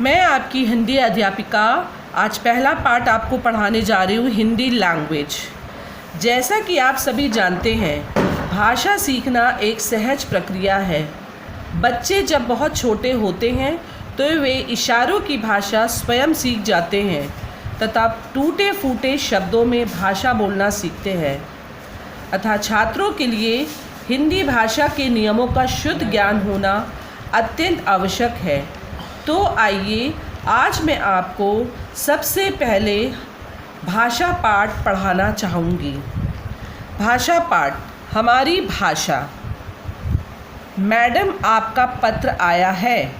मैं आपकी हिंदी अध्यापिका आज पहला पाठ आपको पढ़ाने जा रही हूँ, हिंदी लैंग्वेज। जैसा कि आप सभी जानते हैं, भाषा सीखना एक सहज प्रक्रिया है। बच्चे जब बहुत छोटे होते हैं तो वे इशारों की भाषा स्वयं सीख जाते हैं तथा टूटे फूटे शब्दों में भाषा बोलना सीखते हैं। अतः छात्रों के लिए हिंदी भाषा के नियमों का शुद्ध ज्ञान होना अत्यंत आवश्यक है। तो आइए आज मैं आपको सबसे पहले भाषा पाठ पढ़ाना चाहूँगी। भाषा पाठ, हमारी भाषा। मैडम, आपका पत्र आया है?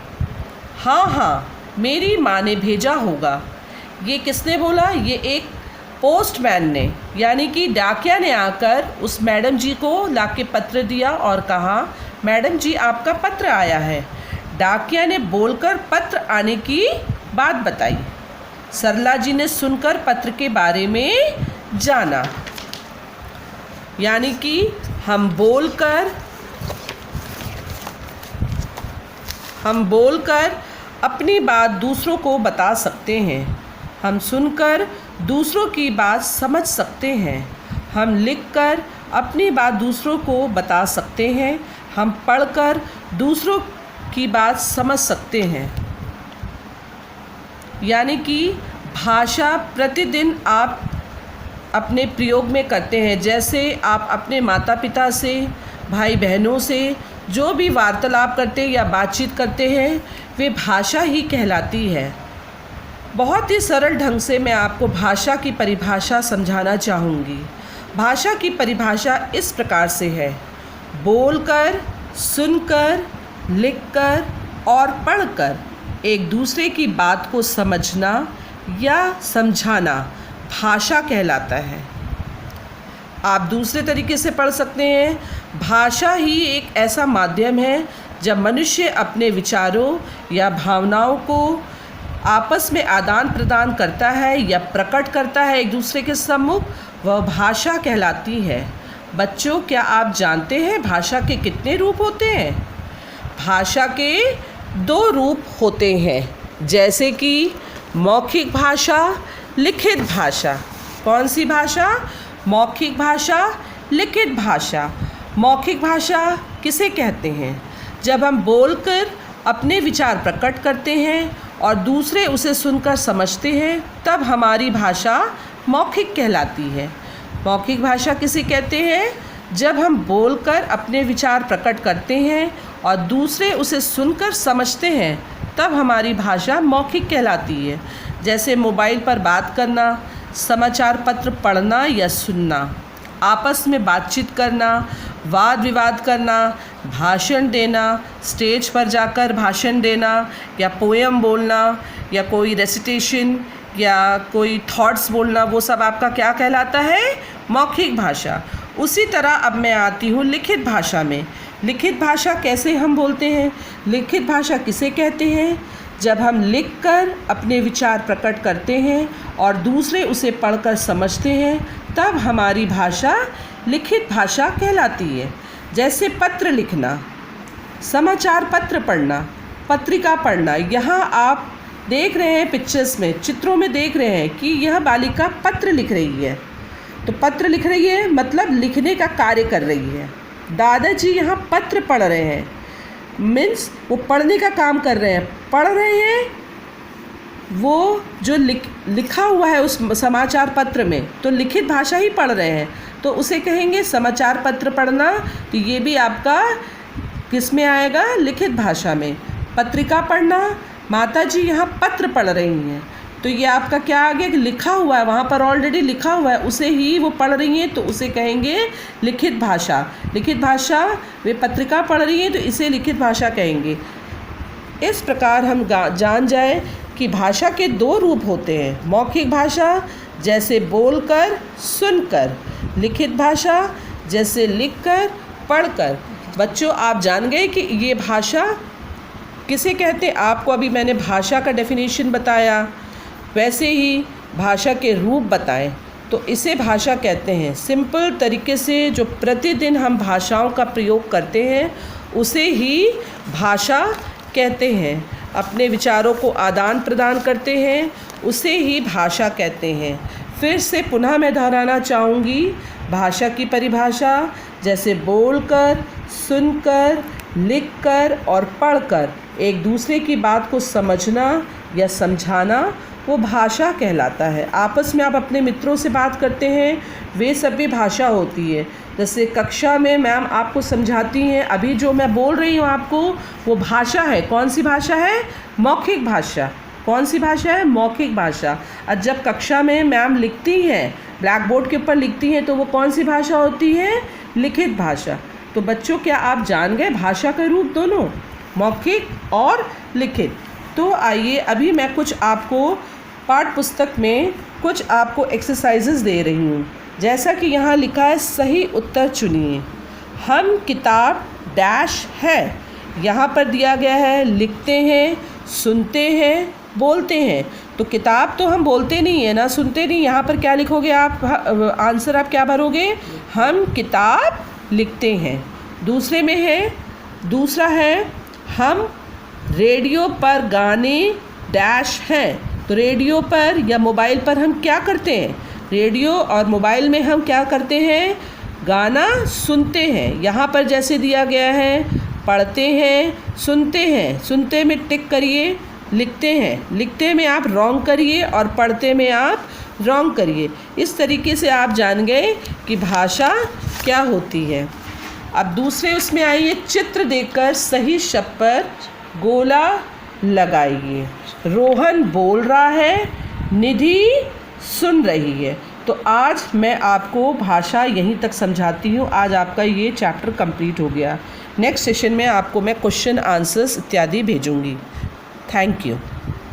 हाँ, मेरी माँ ने भेजा होगा। ये किसने बोला? ये एक पोस्टमैन ने, यानी कि डाकिया ने आकर उस मैडम जी को लाके पत्र दिया और कहा, मैडम जी आपका पत्र आया है। डाकिया ने बोलकर पत्र आने की बात बताई। सरला जी ने सुनकर पत्र के बारे में जाना। यानी कि हम बोलकर अपनी बात दूसरों को बता सकते हैं। हम सुनकर दूसरों की बात समझ सकते हैं। हम लिखकर अपनी बात दूसरों को बता सकते हैं। हम पढ़कर दूसरों की बात समझ सकते हैं। यानी कि भाषा प्रतिदिन आप अपने प्रयोग में करते हैं। जैसे आप अपने माता पिता से, भाई बहनों से जो भी वार्तालाप करते हैं या बातचीत करते हैं, वे भाषा ही कहलाती है। बहुत ही सरल ढंग से मैं आपको भाषा की परिभाषा समझाना चाहूँगी। भाषा की परिभाषा इस प्रकार से है: बोलकर, सुनकर, लिखकर और पढ़कर एक दूसरे की बात को समझना या समझाना भाषा कहलाता है। आप दूसरे तरीके से पढ़ सकते हैं, भाषा ही एक ऐसा माध्यम है जब मनुष्य अपने विचारों या भावनाओं को आपस में आदान प्रदान करता है या प्रकट करता है एक दूसरे के सम्मुख, वह भाषा कहलाती है। बच्चों, क्या आप जानते हैं भाषा के कितने रूप होते हैं? भाषा के 2 रूप होते हैं, जैसे कि मौखिक भाषा, लिखित भाषा। कौन सी भाषा? मौखिक भाषा, लिखित भाषा। मौखिक भाषा किसे कहते हैं? जब हम बोलकर अपने विचार प्रकट करते हैं और दूसरे उसे सुनकर समझते हैं, तब हमारी भाषा मौखिक कहलाती है। मौखिक भाषा किसे कहते हैं? जब हम बोलकर अपने विचार प्रकट करते हैं और दूसरे उसे सुनकर समझते हैं, तब हमारी भाषा मौखिक कहलाती है। जैसे मोबाइल पर बात करना, समाचार पत्र पढ़ना या सुनना, आपस में बातचीत करना, वाद विवाद करना, भाषण देना, स्टेज पर जाकर भाषण देना या पोएम बोलना या कोई रेसिटेशन या कोई थॉट्स बोलना, वो सब आपका क्या कहलाता है? मौखिक भाषा। उसी तरह अब मैं आती हूँ लिखित भाषा में। लिखित भाषा कैसे हम बोलते हैं? लिखित भाषा किसे कहते हैं? जब हम लिखकर अपने विचार प्रकट करते हैं और दूसरे उसे पढ़कर समझते हैं, तब हमारी भाषा लिखित भाषा कहलाती है। जैसे पत्र लिखना, समाचार पत्र पढ़ना, पत्रिका पढ़ना। यहाँ आप देख रहे हैं पिक्चर्स में, चित्रों में देख रहे हैं कि यह बालिका पत्र लिख रही है। तो पत्र लिख रही है मतलब लिखने का कार्य कर रही है। दादाजी यहाँ पत्र पढ़ रहे हैं, मीन्स वो पढ़ने का काम कर रहे हैं। पढ़ रहे हैं वो जो लिखा हुआ है उस समाचार पत्र में, तो लिखित भाषा ही पढ़ रहे हैं, तो उसे कहेंगे समाचार पत्र पढ़ना। तो ये भी आपका किस में आएगा? लिखित भाषा में। पत्रिका पढ़ना, माताजी यहाँ पत्र पढ़ रही हैं, तो ये आपका क्या आ गया कि लिखा हुआ है, वहाँ पर ऑलरेडी लिखा हुआ है, उसे ही वो पढ़ रही हैं, तो उसे कहेंगे लिखित भाषा। लिखित भाषा, वे पत्रिका पढ़ रही हैं तो इसे लिखित भाषा कहेंगे। इस प्रकार हम जान जाए कि भाषा के 2 रूप होते हैं। मौखिक भाषा जैसे बोलकर, सुनकर। लिखित भाषा जैसे लिखकर, पढ़कर। बच्चों, आप जान गए कि ये भाषा किसे कहते हैं? आपको अभी मैंने भाषा का डेफिनेशन बताया, वैसे ही भाषा के रूप बताएं, तो इसे भाषा कहते हैं। सिंपल तरीके से जो प्रतिदिन हम भाषाओं का प्रयोग करते हैं, उसे ही भाषा कहते हैं। अपने विचारों को आदान प्रदान करते हैं, उसे ही भाषा कहते हैं। फिर से पुनः मैं दोहराना चाहूँगी, भाषा की परिभाषा जैसे बोलकर, सुनकर, लिखकर और पढ़कर एक दूसरे की बात को समझना या समझाना, वो भाषा कहलाता है। आपस में आप अपने मित्रों से बात करते हैं, वे सब भी भाषा होती है। जैसे कक्षा में मैम आपको समझाती हैं, अभी जो मैं बोल रही हूँ आपको, वो भाषा है। कौन सी भाषा है? मौखिक भाषा। कौन सी भाषा है? मौखिक भाषा। और जब कक्षा में मैम लिखती हैं, ब्लैक बोर्ड के ऊपर लिखती हैं, तो वो कौन सी भाषा होती है? लिखित भाषा। तो बच्चों, क्या आप जान गए भाषा के रूप दोनों, मौखिक और लिखित? तो आइए अभी मैं कुछ आपको पाठ्य पुस्तक में कुछ आपको एक्सरसाइजेस दे रही हूँ। जैसा कि यहाँ लिखा है, सही उत्तर चुनिए। हम किताब डैश है, यहाँ पर दिया गया है लिखते हैं, सुनते हैं, बोलते हैं। तो किताब तो हम बोलते नहीं है ना, सुनते नहीं। यहाँ पर क्या लिखोगे आप? आंसर आप क्या भरोगे? हम किताब लिखते हैं। दूसरे में है, दूसरा है, हम रेडियो पर गाने डैश हैं। तो रेडियो पर या मोबाइल पर हम क्या करते हैं? रेडियो और मोबाइल में हम क्या करते हैं? गाना सुनते हैं। यहाँ पर जैसे दिया गया है, पढ़ते हैं, सुनते हैं, सुनते में टिक करिए, लिखते हैं, लिखते में आप रॉन्ग करिए और पढ़ते में आप रॉन्ग करिए। इस तरीके से आप जान गए कि भाषा क्या होती है। अब दूसरे उसमें आइए, चित्र देखकर सही शब्द पर गोला लगाइए। रोहन बोल रहा है, निधि सुन रही है। तो आज मैं आपको भाषा यहीं तक समझाती हूँ। आज आपका ये चैप्टर कंप्लीट हो गया। नेक्स्ट सेशन में आपको मैं क्वेश्चन आंसर्स इत्यादि भेजूँगी। Thank you.